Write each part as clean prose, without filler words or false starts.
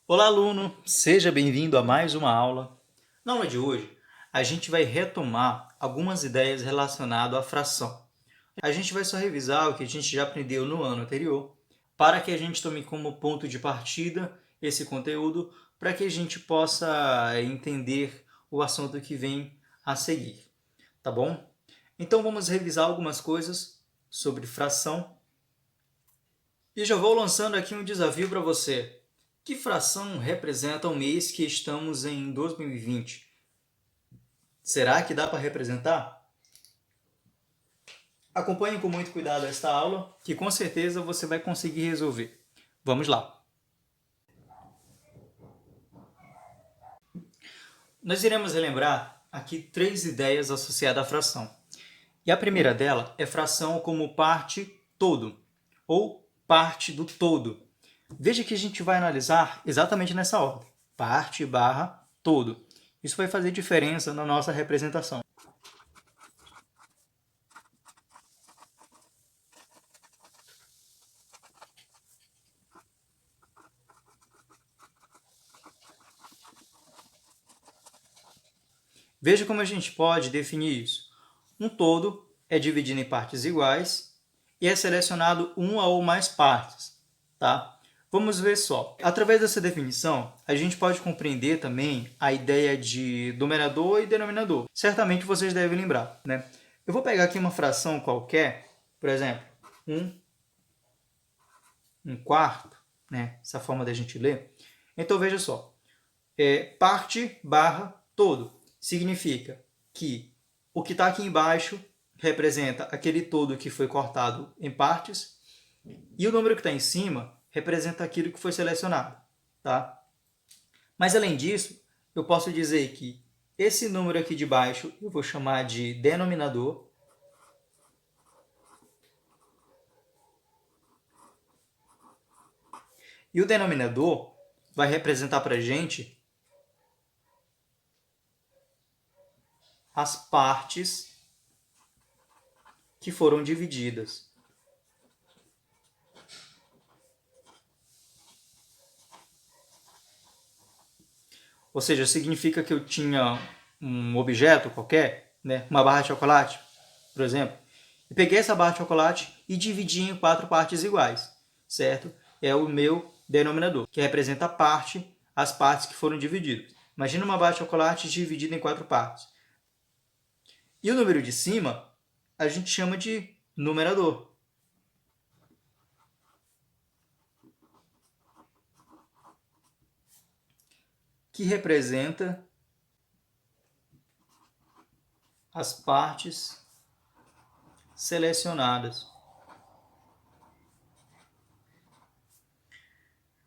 Olá, aluno! Seja bem-vindo a mais uma aula. Na aula de hoje, a gente vai retomar algumas ideias relacionadas à fração. A gente vai só revisar o que a gente já aprendeu no ano anterior, para que a gente tome como ponto de partida esse conteúdo, para que a gente possa entender o assunto que vem a seguir, tá bom? Então vamos revisar algumas coisas sobre fração. E já vou lançando aqui um desafio para você. Que fração representa o mês que estamos em 2020? Será que dá para representar? Acompanhe com muito cuidado esta aula, que com certeza você vai conseguir resolver. Vamos lá! Nós iremos relembrar aqui 3 ideias associadas à fração. E a primeira dela é fração como parte todo, ou parte do todo. Veja que a gente vai analisar exatamente nessa ordem. Parte barra todo. Isso vai fazer diferença na nossa representação. Veja como a gente pode definir isso. Um todo é dividido em partes iguais e é selecionado uma ou mais partes, tá? Vamos ver só. Através dessa definição, a gente pode compreender também a ideia de numerador e denominador. Certamente vocês devem lembrar, né? Eu vou pegar aqui uma fração qualquer, por exemplo, um quarto, né? Essa forma da gente ler. Então, veja só. Parte barra todo. Significa que o que está aqui embaixo representa aquele todo que foi cortado em partes e o número que está em cima representa aquilo que foi selecionado, tá? Mas além disso, eu posso dizer que esse número aqui de baixo eu vou chamar de denominador e o denominador vai representar para a gente as partes que foram divididas. Ou seja, significa que eu tinha um objeto qualquer, né, uma barra de chocolate, por exemplo, e peguei essa barra de chocolate e dividi em 4 partes iguais, certo? É o meu denominador, que representa as partes que foram divididas. Imagina uma barra de chocolate dividida em 4 partes. E o número de cima, a gente chama de numerador. Que representa as partes selecionadas.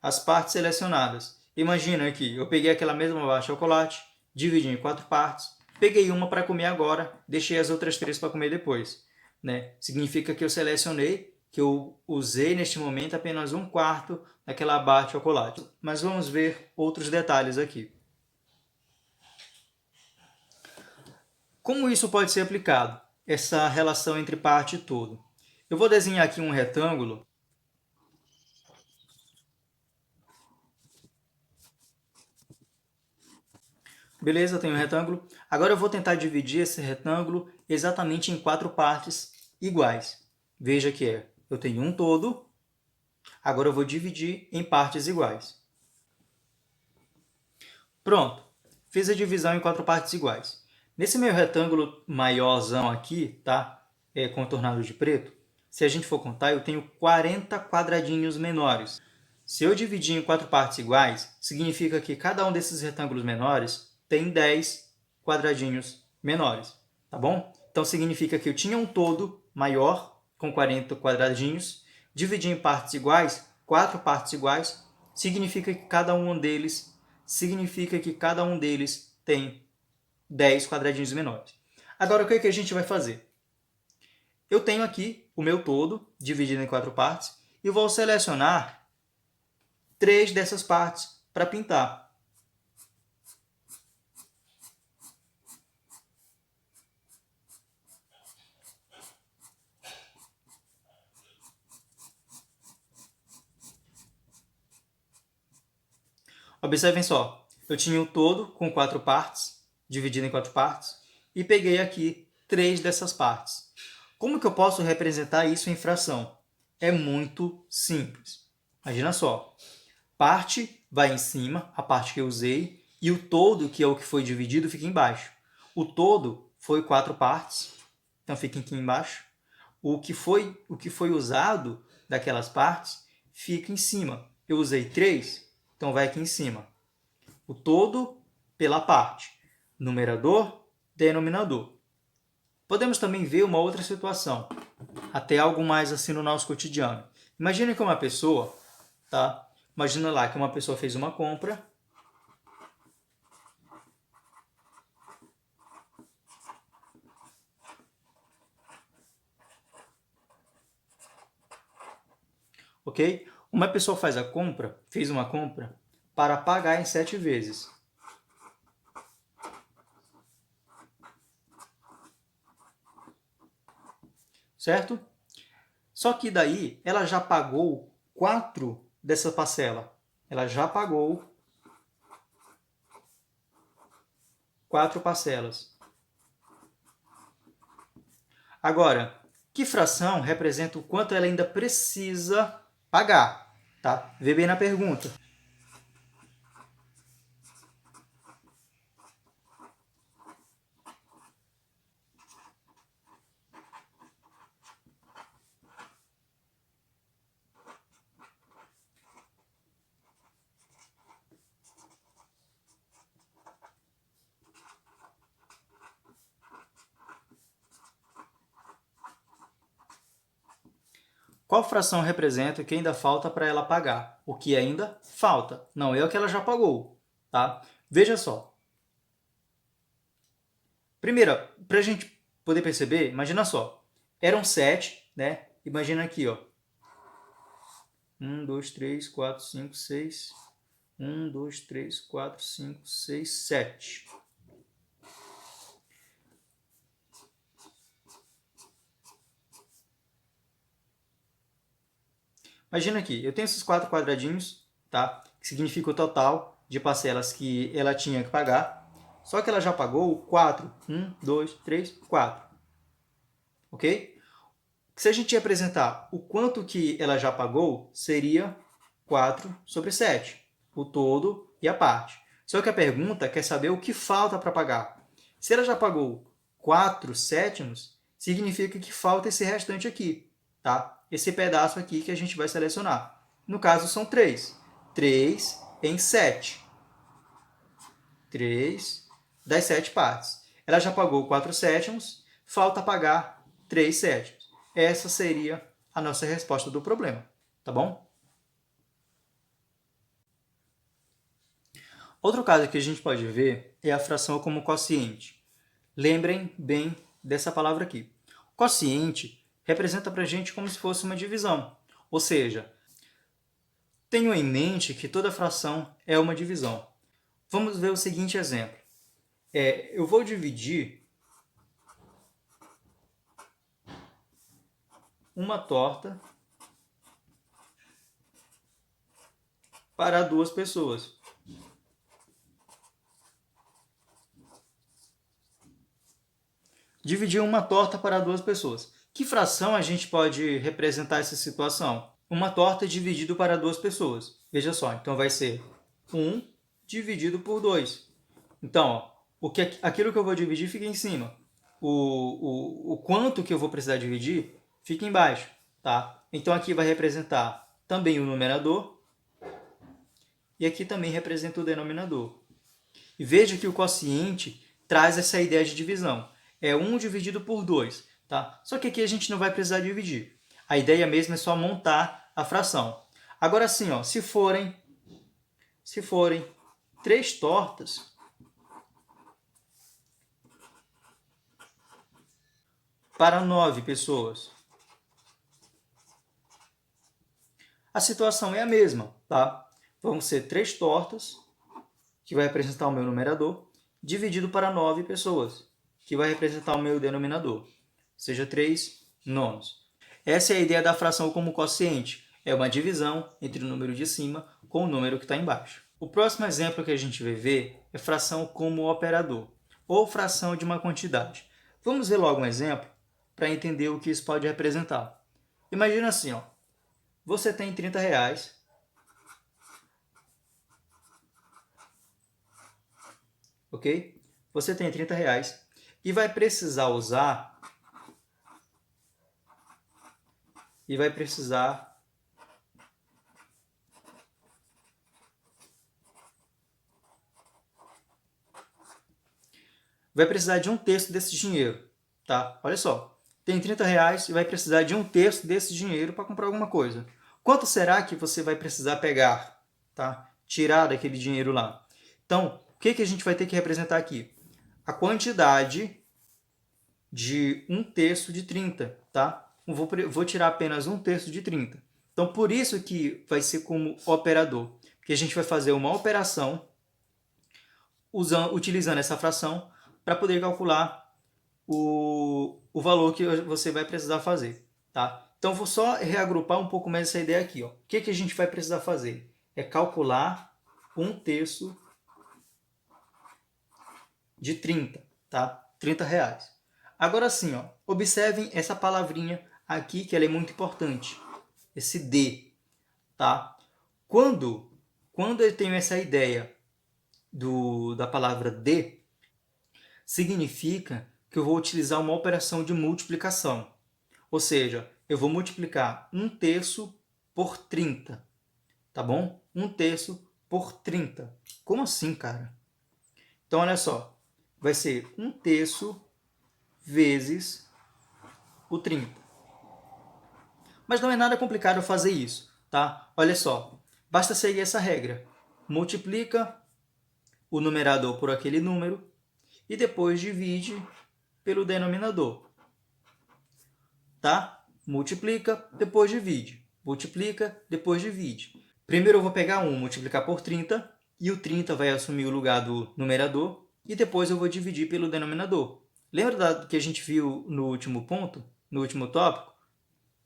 As partes selecionadas. Imagina aqui, eu peguei aquela mesma barra de chocolate, dividi em 4 partes, peguei uma para comer agora, deixei as outras 3 para comer depois. Né? Significa que eu selecionei, que eu usei neste momento apenas 1/4 daquela barra de chocolate. Mas vamos ver outros detalhes aqui. Como isso pode ser aplicado? Essa relação entre parte e todo. Eu vou desenhar aqui um retângulo. Beleza, tem um retângulo. Agora eu vou tentar dividir esse retângulo exatamente em 4 partes iguais. Veja que eu tenho um todo, agora eu vou dividir em partes iguais. Pronto, fiz a divisão em 4 partes iguais. Nesse meu retângulo maiorzão aqui, tá? Contornado de preto, se a gente for contar, eu tenho 40 quadradinhos menores. Se eu dividir em 4 partes iguais, significa que cada um desses retângulos menores tem 10 quadradinhos menores, tá bom? Então significa que eu tinha um todo maior, com 40 quadradinhos, dividi em partes iguais, 4 partes iguais, significa que cada um deles tem 10 quadradinhos menores. Agora, o que a gente vai fazer? Eu tenho aqui o meu todo, dividido em 4 partes, e vou selecionar 3 dessas partes para pintar. Observem só, eu tinha o todo com 4 partes, dividido em 4 partes, e peguei aqui 3 dessas partes. Como que eu posso representar isso em fração? É muito simples. Imagina só, parte vai em cima, a parte que eu usei, e o todo, que é o que foi dividido, fica embaixo. O todo foi 4 partes, então fica aqui embaixo. O que foi usado daquelas partes fica em cima. Eu usei 3, então vai aqui em cima. O todo pela parte. Numerador, denominador. Podemos também ver uma outra situação, até algo mais assim no nosso cotidiano. Imagine que uma pessoa, tá? Imagina lá que uma pessoa fez uma compra. Ok? Uma pessoa fez uma compra para pagar em 7 vezes. Certo? Só que daí ela já pagou 4 dessa parcela. Ela já pagou 4 parcelas. Agora, que fração representa o quanto ela ainda precisa pagar? Tá? Vê bem na pergunta. Qual fração representa o que ainda falta para ela pagar? O que ainda falta, não é o que ela já pagou. Tá? Veja só. Primeiro, para a gente poder perceber, imagina só. Eram 7, né? Imagina aqui, ó. 1, 2, 3, 4, 5, 6. 1, 2, 3, 4, 5, 6, 7. Imagina aqui, eu tenho esses 4 quadradinhos, tá? Que significa o total de parcelas que ela tinha que pagar. Só que ela já pagou 4. 1, 2, 3, 4. Ok? Se a gente representar o quanto que ela já pagou, seria 4 sobre 7. O todo e a parte. Só que a pergunta quer saber o que falta para pagar. Se ela já pagou 4 sétimos, significa que falta esse restante aqui, tá? Esse pedaço aqui que a gente vai selecionar. No caso, são 3. 3 em 7. 3 das 7 partes. Ela já pagou 4 sétimos, falta pagar 3 sétimos. Essa seria a nossa resposta do problema, tá bom? Outro caso que a gente pode ver é a fração como quociente. Lembrem bem dessa palavra aqui. Quociente representa para a gente como se fosse uma divisão. Ou seja, tenham em mente que toda fração é uma divisão. Vamos ver o seguinte exemplo. Eu vou dividir uma torta para 2 pessoas. Dividir uma torta para 2 pessoas. Que fração a gente pode representar essa situação? Uma torta dividido para 2 pessoas. Veja só, então vai ser 1 dividido por 2. Então, ó, aquilo que eu vou dividir fica em cima. O quanto que eu vou precisar dividir fica embaixo. Tá? Então aqui vai representar também o numerador e aqui também representa o denominador. E veja que o quociente traz essa ideia de divisão. É 1 dividido por 2. Tá? Só que aqui a gente não vai precisar dividir. A ideia mesmo é só montar a fração. Agora sim, ó, se forem 3 tortas para 9 pessoas, a situação é a mesma, tá? Vão ser 3 tortas, que vai representar o meu numerador, dividido para 9 pessoas, que vai representar o meu denominador, ou seja, 3 nonos. Essa é a ideia da fração como quociente. É uma divisão entre o número de cima com o número que está embaixo. O próximo exemplo que a gente vai ver é fração como operador, ou fração de uma quantidade. Vamos ver logo um exemplo para entender o que isso pode representar. Imagina assim, ó, você tem 30 reais, ok? Você tem 30 reais e vai precisar usar de um terço desse dinheiro, tá? Olha só, tem 30 reais e vai precisar de um terço desse dinheiro para comprar alguma coisa. Quanto será que você vai precisar pegar, tá? Tirar daquele dinheiro lá. Então, o que a gente vai ter que representar aqui? A quantidade de um terço de 30, tá? Vou tirar apenas um terço de 30. Então, por isso que vai ser como operador, porque a gente vai fazer uma operação utilizando essa fração para poder calcular o valor que você vai precisar fazer, tá? Então, vou só reagrupar um pouco mais essa ideia aqui, ó. O que a gente vai precisar fazer? É calcular um terço de 30, tá? 30 reais. Agora sim, ó, observem essa palavrinha aqui, que ela é muito importante. Esse D, tá? Quando eu tenho essa ideia da palavra D, significa que eu vou utilizar uma operação de multiplicação. Ou seja, eu vou multiplicar um terço por 30, tá bom? Um terço por 30. Como assim, cara? Então, olha só. Vai ser um terço vezes o 30. Mas não é nada complicado fazer isso, tá? Olha só, basta seguir essa regra. Multiplica o numerador por aquele número e depois divide pelo denominador, tá? Multiplica, depois divide. Multiplica, depois divide. Primeiro eu vou pegar 1, multiplicar por 30, e o 30 vai assumir o lugar do numerador, e depois eu vou dividir pelo denominador. Lembra que a gente viu no último ponto, no último tópico,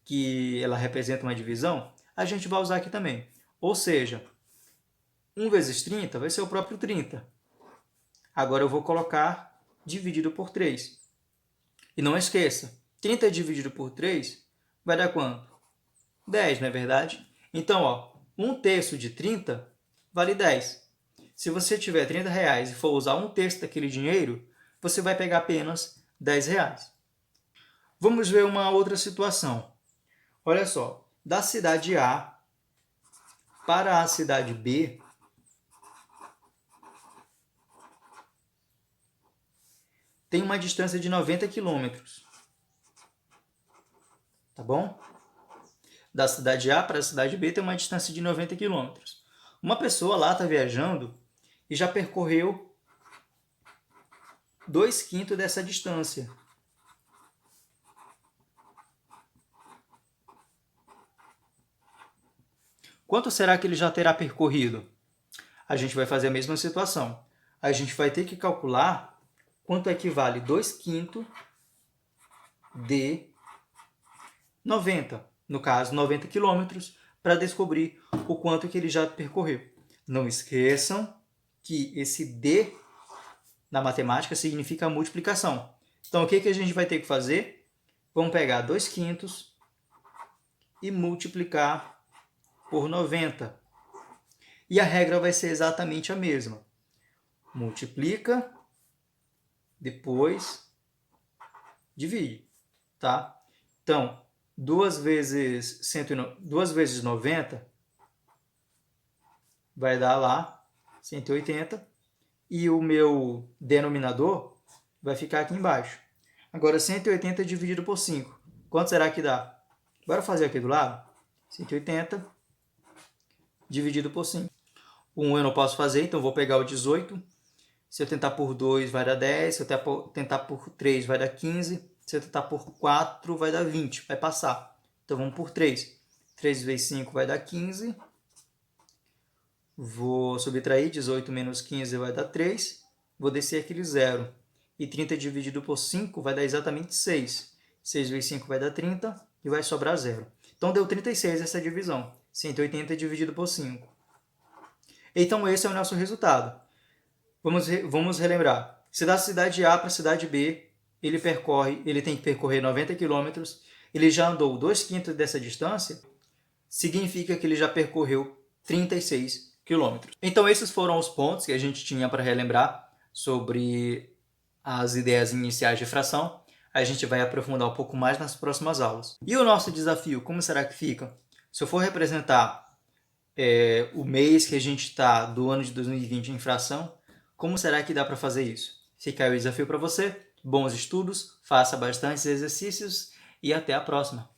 que ela representa uma divisão? A gente vai usar aqui também. Ou seja, 1 vezes 30 vai ser o próprio 30. Agora eu vou colocar dividido por 3. E não esqueça, 30 dividido por 3 vai dar quanto? 10, não é verdade? Então, ó, um terço de 30 vale 10. Se você tiver 30 reais e for usar um terço daquele dinheiro, você vai pegar apenas 10 reais. Vamos ver uma outra situação. Olha só, da cidade A para a cidade B, tem uma distância de 90 quilômetros. Tá bom? Da cidade A para a cidade B tem uma distância de 90 quilômetros. Uma pessoa lá está viajando e já percorreu 2/5 dessa distância. Quanto será que ele já terá percorrido? A gente vai fazer a mesma situação. A gente vai ter que calcular quanto equivale 2/5 de 90. No caso, 90 quilômetros, para descobrir o quanto que ele já percorreu. Não esqueçam que esse D na matemática significa multiplicação. Então, o que a gente vai ter que fazer? Vamos pegar 2/5 e multiplicar por 90. E a regra vai ser exatamente a mesma. Multiplica, depois divide, tá? Então, 2 vezes 90 vai dar lá 180. E o meu denominador vai ficar aqui embaixo. Agora, 180 dividido por 5. Quanto será que dá? Bora fazer aqui do lado. 180 dividido por 5. O 1 eu não posso fazer, então vou pegar o 18. Se eu tentar por 2, vai dar 10. Se eu tentar por 3, vai dar 15. Se eu tentar por 4, vai dar 20. Vai passar. Então, vamos por 3. 3 vezes 5 vai dar 15. Vou subtrair, 18 menos 15 vai dar 3. Vou descer aquele 0. E 30 dividido por 5 vai dar exatamente 6. 6 vezes 5 vai dar 30 e vai sobrar 0. Então, deu 36 essa divisão. 180 dividido por 5. Então esse é o nosso resultado. Vamos relembrar. Se da cidade A para a cidade B, ele tem que percorrer 90 km, ele já andou 2/5 dessa distância, significa que ele já percorreu 36 km. Então esses foram os pontos que a gente tinha para relembrar sobre as ideias iniciais de fração. A gente vai aprofundar um pouco mais nas próximas aulas. E o nosso desafio, como será que fica? Se eu for representar o mês que a gente está do ano de 2020 em fração, como será que dá para fazer isso? Fica aí o desafio para você. Bons estudos, faça bastantes exercícios e até a próxima!